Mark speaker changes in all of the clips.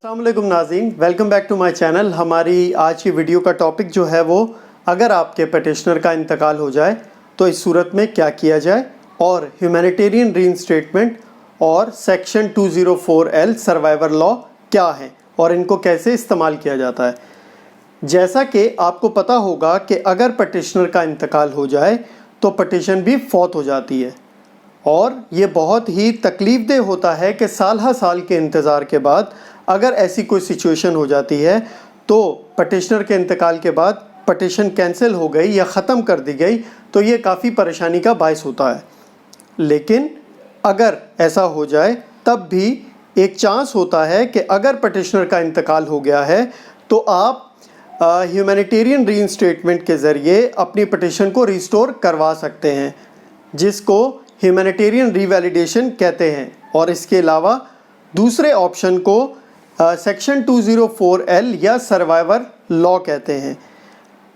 Speaker 1: السلام علیکم ناظرین، welcome back to my channel. ہماری آج کی ویڈیو کا ٹاپک جو ہے وہ اگر آپ کے پٹیشنر کا انتقال ہو جائے تو اس صورت میں کیا کیا جائے، اور ہیومینیٹیرین ری انسٹیٹمنٹ اور سیکشن 204L سروائیور لا کیا ہیں اور ان کو کیسے استعمال کیا جاتا ہے۔ جیسا کہ آپ کو پتہ ہوگا کہ اگر پٹیشنر کا انتقال ہو جائے تو پٹیشن بھی فوت ہو جاتی ہے، اور یہ بہت ہی تکلیف دہ ہوتا ہے کہ سال ہر سال کے انتظار کے بعد اگر ایسی کوئی سچویشن ہو جاتی ہے تو پٹیشنر کے انتقال کے بعد پٹیشن کینسل ہو گئی یا ختم کر دی گئی تو یہ کافی پریشانی کا باعث ہوتا ہے۔ لیکن اگر ایسا ہو جائے تب بھی ایک چانس ہوتا ہے کہ اگر پٹیشنر کا انتقال ہو گیا ہے تو آپ ہیومینیٹیرین ری انسٹیٹمنٹ کے ذریعے اپنی پٹیشن کو ریسٹور کروا سکتے ہیں، جس کو ہیومینیٹیرین ری ویلیڈیشن کہتے ہیں، اور اس کے علاوہ دوسرے آپشن کو سیکشن 204L یا سروائیور لا کہتے ہیں۔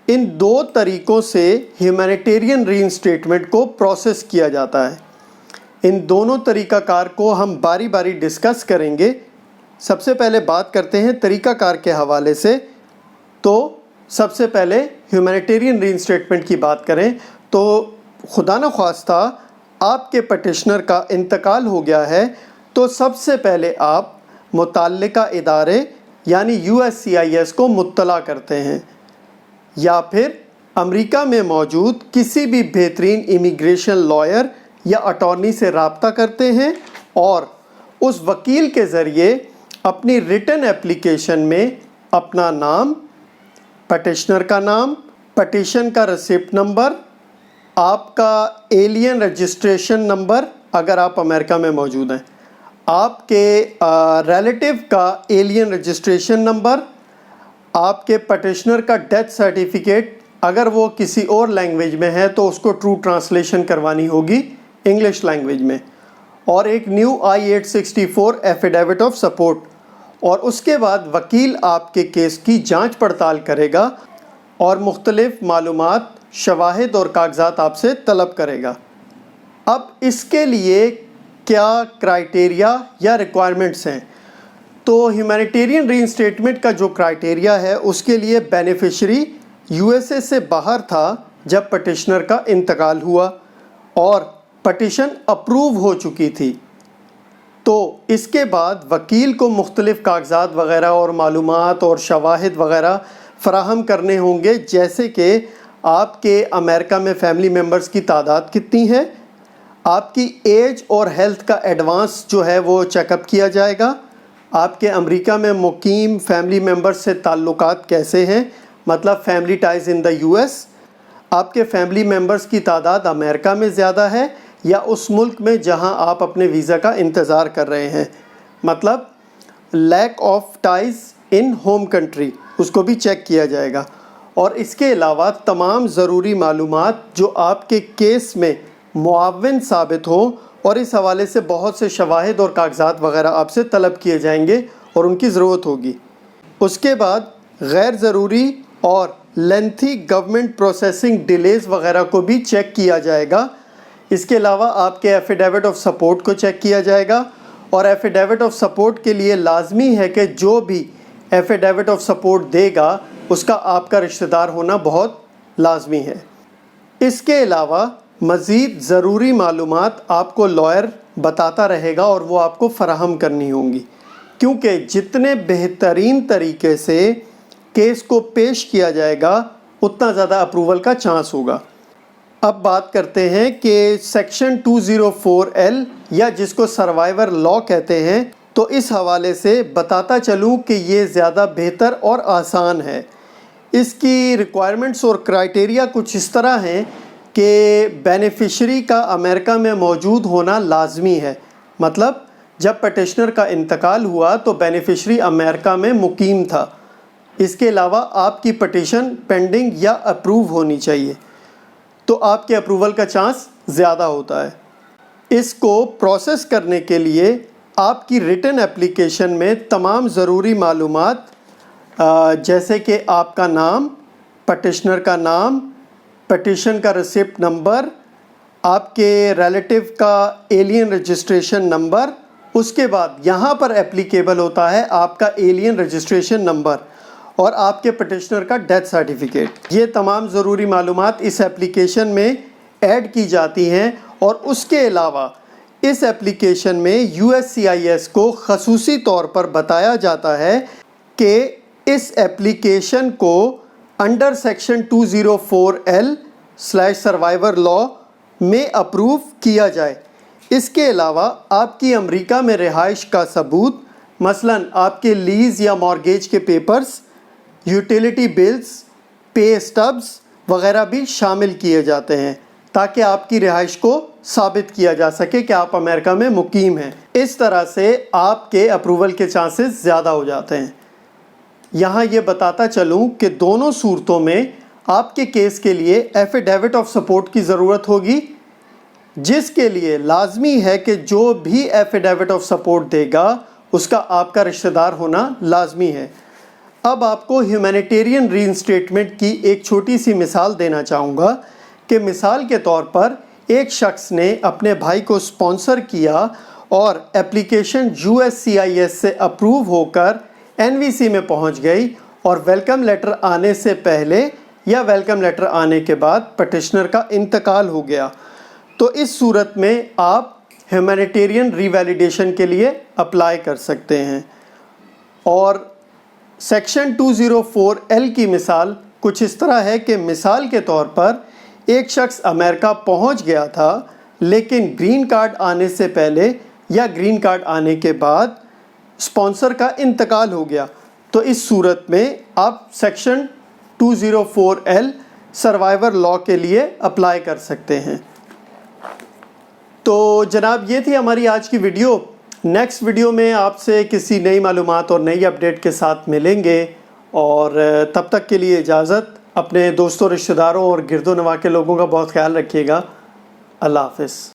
Speaker 1: ان دو طریقوں سے ہیومینیٹیرین ری انسٹیٹمنٹ کو پروسیس کیا جاتا ہے۔ ان دونوں طریقہ کار کو ہم باری باری ڈسکس کریں گے۔ سب سے پہلے بات کرتے ہیں طریقہ کار کے حوالے سے۔ تو سب سے پہلے ہیومینیٹیرین ری انسٹیٹمنٹ کی بات کریں تو خدا نخواستہ آپ کے پٹیشنر کا انتقال ہو گیا ہے تو سب سے پہلے آپ متعلقہ ادارے یعنی USCIS کو مطلع کرتے ہیں، یا پھر امریکہ میں موجود کسی بھی بہترین امیگریشن لائر یا اٹارنی سے رابطہ کرتے ہیں، اور اس وکیل کے ذریعے اپنی ریٹن اپلیکیشن میں اپنا نام، پٹیشنر کا نام، پٹیشن کا ریسیپٹ نمبر، آپ کا ایلین رجسٹریشن نمبر اگر آپ امریکہ میں موجود ہیں، آپ کے ریلیٹیو کا ایلین رجسٹریشن نمبر، آپ کے پٹیشنر کا ڈیتھ سرٹیفکیٹ اگر وہ کسی اور لینگویج میں ہے تو اس کو ٹرو ٹرانسلیشن کروانی ہوگی انگلش لینگویج میں، اور ایک new I-864 affidavit of support, اور اس کے بعد وکیل آپ کے کیس کی جانچ پڑتال کرے گا اور مختلف معلومات، شواہد اور کاغذات آپ سے طلب کرے گا۔ اب اس کے لیے کیا کرائیٹیریا یا ریکوائرمنٹس ہیں؟ تو ہیومینیٹیرین ری انسٹیٹمنٹ کا جو کرائیٹیریا ہے اس کے لیے بینیفیشری USA سے باہر تھا جب پٹیشنر کا انتقال ہوا اور پٹیشن اپروو ہو چکی تھی، تو اس کے بعد وکیل کو مختلف کاغذات وغیرہ اور معلومات اور شواہد وغیرہ فراہم کرنے ہوں گے، جیسے کہ آپ کے امریکہ میں فیملی ممبرز کی تعداد کتنی ہے، آپ کی ایج اور ہیلتھ کا ایڈوانس جو ہے وہ چیک اپ کیا جائے گا، آپ کے امریکہ میں مقیم فیملی ممبر سے تعلقات کیسے ہیں، مطلب فیملی ٹائز ان دا US، آپ کے فیملی ممبرز کی تعداد امریکہ میں زیادہ ہے یا اس ملک میں جہاں آپ اپنے ویزا کا انتظار کر رہے ہیں، مطلب lack of ties in home country, اس کو بھی چیک کیا جائے گا۔ اور اس کے علاوہ تمام ضروری معلومات جو آپ کے کیس میں معاون ثابت ہوں، اور اس حوالے سے بہت سے شواہد اور کاغذات وغیرہ آپ سے طلب کیے جائیں گے اور ان کی ضرورت ہوگی۔ اس کے بعد غیر ضروری اور لینتھی گورنمنٹ پروسیسنگ ڈیلیز وغیرہ کو بھی چیک کیا جائے گا۔ اس کے علاوہ آپ کے ایفیڈیوٹ آف سپورٹ کو چیک کیا جائے گا، اور ایفیڈیوٹ آف سپورٹ کے لیے لازمی ہے کہ جو بھی ایفیڈیوٹ آف سپورٹ دے گا اس کا آپ کا رشتہ دار ہونا بہت لازمی ہے۔ اس کے علاوہ مزید ضروری معلومات آپ کو لائر بتاتا رہے گا اور وہ آپ کو فراہم کرنی ہوں گی، کیونکہ جتنے بہترین طریقے سے کیس کو پیش کیا جائے گا اتنا زیادہ اپروول کا چانس ہوگا۔ اب بات کرتے ہیں کہ سیکشن 204L یا جس کو سروائیور لا کہتے ہیں، تو اس حوالے سے بتاتا چلوں کہ یہ زیادہ بہتر اور آسان ہے۔ اس کی ریکوائرمنٹس اور کرائیٹیریا کچھ اس طرح ہیں کہ بینیفیشری کا امریکہ میں موجود ہونا لازمی ہے، مطلب جب پٹیشنر کا انتقال ہوا تو بینیفیشری امریکہ میں مقیم تھا۔ اس کے علاوہ آپ کی پٹیشن پینڈنگ یا اپروو ہونی چاہیے، تو آپ کے اپروول کا چانس زیادہ ہوتا ہے۔ اس کو پروسیس کرنے کے لیے آپ کی ریٹن اپلیکیشن میں تمام ضروری معلومات جیسے کہ آپ کا نام، پٹیشنر کا نام، پٹیشن کا ریسیپٹ نمبر، آپ کے ریلیٹیو کا ایلین رجسٹریشن نمبر اس کے بعد یہاں پر اپلیکیبل ہوتا ہے آپ کا ایلین رجسٹریشن نمبر اور آپ کے پٹیشنر کا ڈیتھ سرٹیفکیٹ۔ یہ تمام ضروری معلومات اس اپلیکیشن میں ایڈ کی جاتی ہیں، اور اس کے علاوہ اس اپلیکیشن میں USCIS کو خصوصی طور پر بتایا جاتا ہے کہ اس اپلیکیشن کو انڈر سیکشن 204L/سروائیور لا میں اپروو کیا جائے۔ اس کے علاوہ آپ کی امریکہ میں رہائش کا ثبوت، مثلاً آپ کے لیز یا مارگیج کے پیپرز، یوٹیلیٹی بلز، پے اسٹبز وغیرہ بھی شامل کیے جاتے ہیں تاکہ آپ کی رہائش کو ثابت کیا جا سکے کہ آپ امریکہ میں مقیم ہیں۔ اس طرح سے آپ کے اپروول کے چانسز زیادہ ہو جاتے ہیں۔ یہاں یہ بتاتا چلوں کہ دونوں صورتوں میں آپ کے کیس کے لیے ایفیڈیوٹ آف سپورٹ کی ضرورت ہوگی، جس کے لیے لازمی ہے کہ جو بھی ایفیڈیوٹ آف سپورٹ دے گا اس کا آپ کا رشتہ دار ہونا لازمی ہے۔ اب آپ کو ہیومینیٹیرین ری انسٹیٹمنٹ کی ایک چھوٹی سی مثال دینا چاہوں گا کہ مثال کے طور پر ایک شخص نے اپنے بھائی کو اسپانسر کیا اور اپلیکیشن USCIS سے اپروو ہو کر NVC میں پہنچ گئی، اور ویلکم لیٹر آنے سے پہلے یا ویلکم لیٹر آنے کے بعد پٹیشنر کا انتقال ہو گیا، تو اس صورت میں آپ ہیومینیٹیرین ری ویلیڈیشن کے لیے اپلائی کر سکتے ہیں۔ اور سیکشن 204L کی مثال کچھ اس طرح ہے کہ مثال کے طور پر ایک شخص امریکہ پہنچ گیا تھا، لیکن گرین کارڈ آنے سے پہلے یا گرین کارڈ آنے کے بعد اسپانسر کا انتقال ہو گیا، تو اس صورت میں آپ سیکشن 204L سروائیور لا کے لیے اپلائی کر سکتے ہیں۔ تو جناب یہ تھی ہماری آج کی ویڈیو۔ نیکسٹ ویڈیو میں آپ سے کسی نئی معلومات اور نئی اپڈیٹ کے ساتھ ملیں گے، اور تب تک کے لیے اجازت۔ اپنے دوستوں، رشتہ داروں اور گرد و نواح کے لوگوں کا بہت خیال رکھیے گا۔ اللہ حافظ۔